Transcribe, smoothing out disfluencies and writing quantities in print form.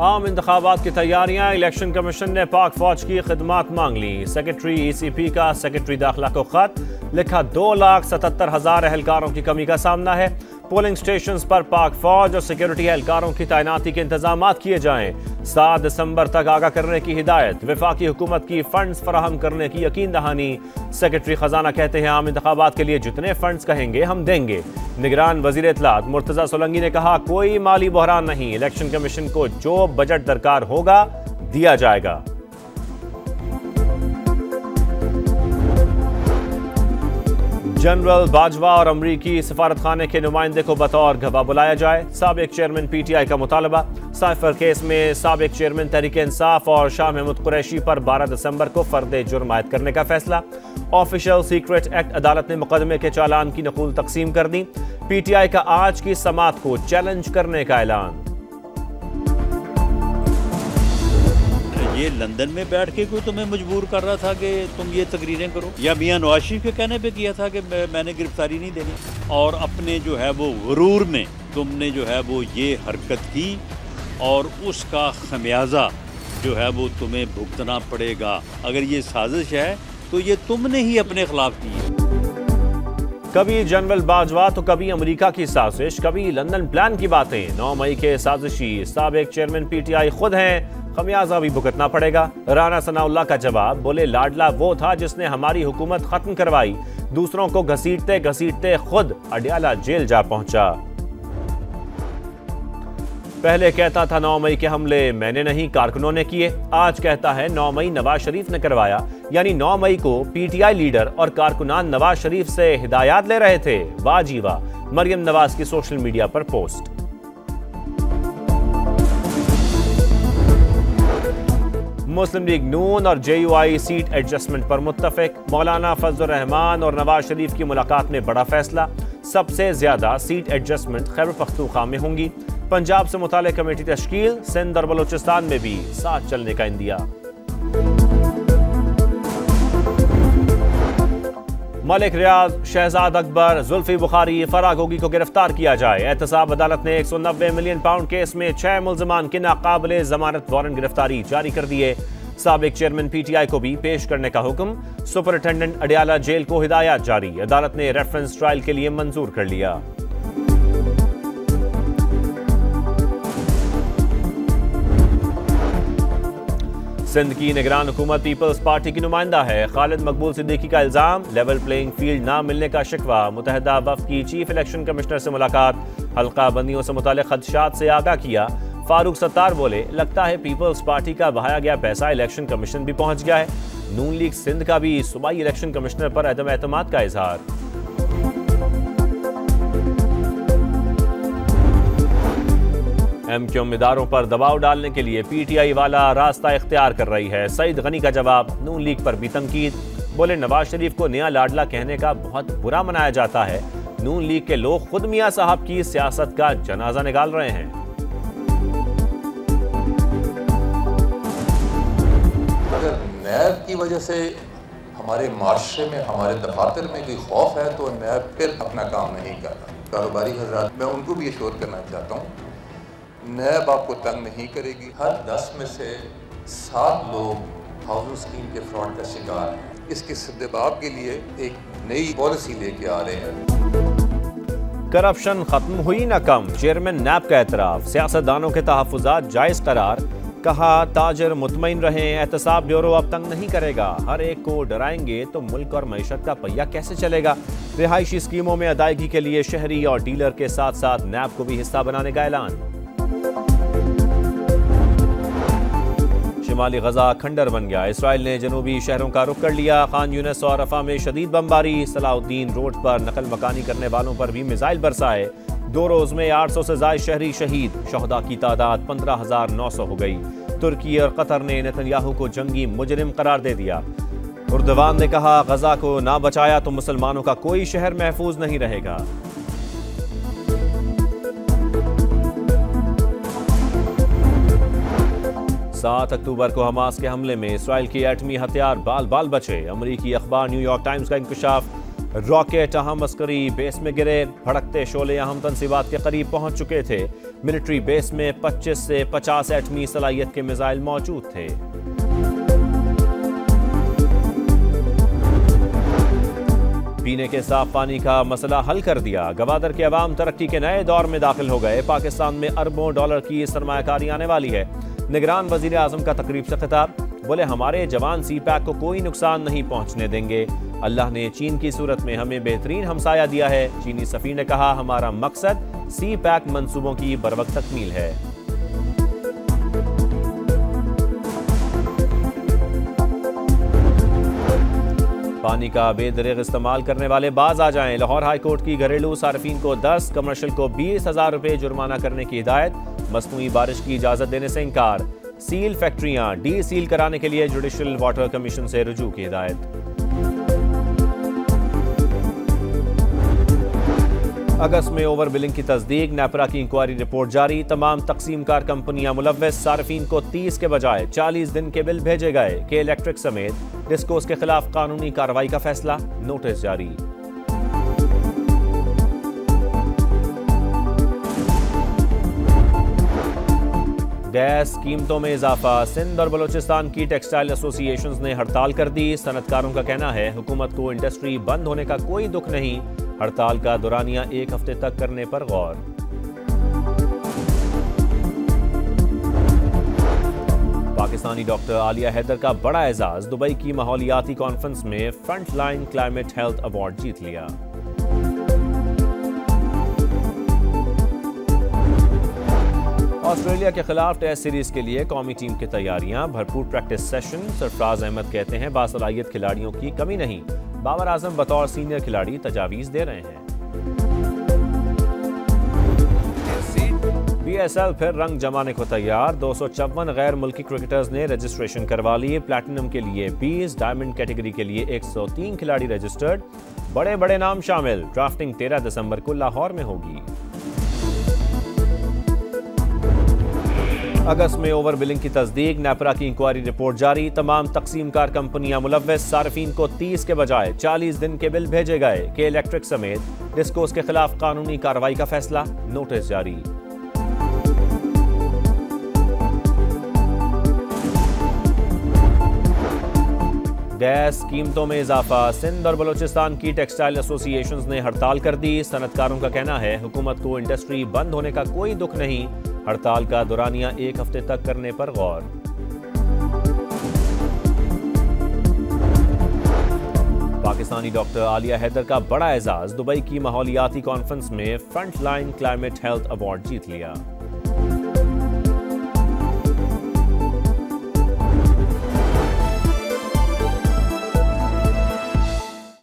आम इंतखाबात की तैयारियां। इलेक्शन कमीशन ने पाक फौज की खिदमात मांग ली। सेक्रेटरी ECP का सेक्रेटरी दाखिला को खत लिखा। 2,77,000 एहलकारों की कमी का सामना है। पोलिंग स्टेशंस पर पाक फौज और सिक्योरिटी एहलकारों की तैनाती के इंतजाम किए जाएं। 7 दिसंबर तक आगाह करने की हिदायत। वफाकी हुकूमत की फंड्स फराहम करने की यकीन दहानी। सेक्रेटरी खजाना कहते हैं आम इंतखाबात के लिए जितने फंड्स कहेंगे हम देंगे। निगरान वजीर इत्तलात मुर्तजा सोलंकी ने कहा कोई माली बहरान नहीं, इलेक्शन कमीशन को जो बजट दरकार होगा दिया जाएगा। जनरल बाजवा और अमरीकी सफारतखाने के नुमाइंदे को बतौर गवाह बुलाया जाए। साबिक चेयरमैन PTI का मुतालबा। साइफर केस में साबिक चेयरमैन तहरीक इंसाफ और शाह महमूद कुरैशी पर 12 दिसंबर को फर्द जुर्म आयद करने का फैसला। ऑफिशियल सीक्रेट एक्ट अदालत ने मुकदमे के चालान की नकूल तकसीम कर दी। PTI का आज की समात को चैलेंज करने का ऐलान। ये लंदन में बैठ के कोई तुम्हें मजबूर कर रहा था कि तुम ये तकरीरें करो, या मियां नवाज शरीफ के कहने पे किया था कि मैंने गिरफ्तारी नहीं देनी, और अपने जो है वो गुरूर में तुमने जो है वो ये हरकत की और उसका खमियाजा जो है वो तुम्हें भुगतना पड़ेगा। अगर ये साजिश है तो ये तुमने ही अपने खिलाफ की है। कभी जनरल बाजवा तो कभी अमेरिका की साजिश, कभी लंदन प्लान की बातें। 9 मई के साजिशी साबिक चेयरमैन PTI खुद हैं, खमियाजा भी भुगतना पड़ेगा। राना सनाउल्लाह का जवाब, बोले लाडला वो था जिसने हमारी हुकूमत खत्म करवाई, दूसरों को घसीटते घसीटते खुद अडयाला जेल जा पहुंचा। पहले कहता था 9 मई के हमले मैंने नहीं कारकुनों ने किए, आज कहता है 9 मई नवाज शरीफ ने करवाया। यानी 9 मई को PTI लीडर और कारकुनान नवाज शरीफ से हिदायत ले रहे थे। वाह जी वाह। मरियम नवाज की सोशल मीडिया पर पोस्ट। मुस्लिम लीग नून और JUI सीट एडजस्टमेंट पर मुत्तफिक। मौलाना फजलुर रहमान और नवाज शरीफ की मुलाकात में बड़ा फैसला। सबसे ज्यादा सीट एडजस्टमेंट खैबर पख्तूनख्वा में होंगी। पंजाब से मुतालिक कमेटी तश्कील। सिंध और बलोचिस्तान में भी साथ चलने का इंदिया। मलिक रियाज, शहजाद अकबर, जुल्फी बुखारी, फराह गोगी को गिरफ्तार किया जाए। एहतसाब अदालत ने 190 मिलियन पाउंड केस में 6 मुल्ज़िमान के नाकाबिले जमानत वारंट गिरफ्तारी जारी कर दिए। साबिक चेयरमैन PTI को भी पेश करने का हुक्म। सुपरिटेंडेंट अडयाला जेल को हिदायत जारी। अदालत ने रेफरेंस ट्रायल के लिए मंजूर कर लिया। सिंध की निगरान हुकूमत पीपल्स पार्टी की नुमाइंदा है। खालिद मकबूल सिद्दीकी का इल्जाम, लेवल प्लेइंग फील्ड ना मिलने का शिकवा। मुतहदा वफ्द की चीफ इलेक्शन कमिश्नर से मुलाकात। हल्का बंदियों से मुतालिक खदशात से आगाह किया। फारूक सत्तार बोले लगता है पीपल्स पार्टी का बहाया गया पैसा इलेक्शन कमीशन भी पहुंच गया है। नून लीग सिंध का भी सूबाई इलेक्शन कमिश्नर पर अदम एतमाद का इजहार। MQ उम्मीदवारों पर दबाव डालने के लिए PTI वाला रास्ता इख्तियार कर रही है। सईद गनी का जवाब। नून लीग पर भी तनकीद। बोले नवाज शरीफ को नया लाडला कहने का बहुत बुरा मनाया जाता है। नून लीग के लोग खुद मियां साहब की सियासत का जनाजा निकाल रहे हैं। अगर नैब की वजह से हमारे माशरे में, हमारे दफातर में कोई खौफ है तो नैब फिर अपना काम नहीं कर रहा। कारोबारी हजरात, मैं उनको भी एश्योर करना चाहता हूँ नैब आपको तंग नहीं करेगी। हर 10 में से 7 लोग हाउसिंग स्कीम के फ्रॉड का शिकार हैं। इसके सद्देबाब के लिए एक नई पॉलिसी लेके आ रहे हैं। करप्शन खत्म हुई न कम, चेयरमैन नैब का एतराफ। सियासतदानों के तहफ्फुज़ात जायज़ करार। कहा ताजर मुतमईन रहें, एहतसाब ब्यूरो अब तंग नहीं करेगा। हर एक को डराएंगे तो मुल्क और मईशत का पहिया कैसे चलेगा। रिहायशी स्कीमों में अदायगी के लिए शहरी और डीलर के साथ साथ नैब को भी हिस्सा बनाने का ऐलान। शिमाली गजा खंडर बन गया। इसराइल ने जनूबी शहरों का रुख कर लिया। खान यूनिस और रफा में शदीद बमबारी। सलाउद्दीन रोड पर नकल मकानी करने वालों पर भी मिसाइल बरसाए। 2 रोज में 800 से ज्यादा शहरी शहीद। शहदा की तादाद 15,900 हो गई। तुर्की और कतर ने नेतन्याहू को जंगी मुजरिम करार दे दिया। उर्दवान ने कहा गजा को ना बचाया तो मुसलमानों का कोई शहर महफूज नहीं रहेगा। 7 अक्टूबर को हमास के हमले में इसराइल के एटमी हथियार बाल बाल बचे। अमरीकी अखबार न्यूयॉर्क टाइम्स का इंकशाफ। रॉकेट अहम अस्करी बेस में गिरे, भड़कते शोले अहम तंसीबात के करीब पहुंच चुके थे। मिलिट्री बेस में 25 से 50 एटमी सलाहियत के मिसाइल मौजूद थे। पीने के साफ पानी का मसला हल कर दिया, गवादर के अवाम तरक्की के नए दौर में दाखिल हो गए। पाकिस्तान में अरबों डॉलर की सरमायाकारी आने वाली है। निगरान वजीर आजम का तकरीब से खिताब, बोले हमारे जवान सी पैक को कोई नुकसान नहीं पहुंचने देंगे। अल्लाह ने चीन की सूरत में हमें बेहतरीन हमसाया दिया है। चीनी सफीर ने कहा, हमारा मकसद सी पैक मंसूबों की बरवक्त तकमील है। पानी का बेदरिग इस्तेमाल करने वाले बाज आ जाएं। लाहौर हाई कोर्ट की घरेलू सार्फिन को 10, कमर्शियल को 20,000 रुपए जुर्माना करने की हिदायत। मसनूई बारिश की इजाजत देने से इनकार। सील फैक्ट्रियां डी सील कराने के लिए जुडिशल वाटर कमीशन से रुजू की हिदायत। अगस्त में ओवर बिलिंग की तस्दीक, नेपरा की इंक्वायरी रिपोर्ट जारी। तमाम तकसीमकार कंपनियां मुलव्वस, सार्फिन को 30 के बजाय 40 दिन के बिल भेजे गए। के इलेक्ट्रिक समेत डिस्कोस के खिलाफ कानूनी कार्रवाई का फैसला, नोटिस जारी। गैस कीमतों में इजाफा, सिंध और बलूचिस्तान की टेक्सटाइल एसोसिएशंस ने हड़ताल कर दी। सनतकारों का कहना है हुकूमत को इंडस्ट्री बंद होने का कोई दुख नहीं। हड़ताल का दुरानिया 1 हफ्ते तक करने पर गौर। पाकिस्तानी डॉक्टर आलिया हैदर का बड़ा एजाज, दुबई की माहौलियाती कॉन्फ्रेंस में front line climate health award जीत लिया। ऑस्ट्रेलिया के खिलाफ टेस्ट सीरीज के लिए कौमी टीम की तैयारियां, भरपूर प्रैक्टिस सेशन। सरफराज अहमद कहते हैं बासलाहियत खिलाड़ियों की कमी नहीं। बाबर आजम बतौर सीनियर खिलाड़ी तजावीज दे रहे हैं। बीएसएल फिर रंग जमाने को तैयार, 254 गैर मुल्की क्रिकेटर्स ने रजिस्ट्रेशन करवा ली। प्लैटिनम के लिए 20, डायमंड कैटेगरी के लिए 103 खिलाड़ी रजिस्टर्ड। बड़े बड़े नाम शामिल। ड्राफ्टिंग 13 दिसंबर को लाहौर में होगी। अगस्त में ओवर बिलिंग की तस्दीक, नेपरा की इंक्वायरी रिपोर्ट जारी। तमाम तकसीमकार कंपनियां मुलव्वस, सार्फिन को 30 के बजाय 40 दिन के बिल भेजे गए। के इलेक्ट्रिक समेत डिस्कोस के खिलाफ कानूनी कार्रवाई का फैसला, नोटिस जारी। गैस कीमतों में इजाफा, सिंध और बलूचिस्तान की टेक्सटाइल एसोसिएशंस ने हड़ताल कर दी। सनतकारों का कहना है हुकूमत को इंडस्ट्री बंद होने का कोई दुख नहीं। हड़ताल का दुरानिया 1 हफ्ते तक करने पर गौर। पाकिस्तानी डॉक्टर आलिया हैदर का बड़ा एजाज, दुबई की माहौलियाती कॉन्फ्रेंस में front line climate health award जीत लिया।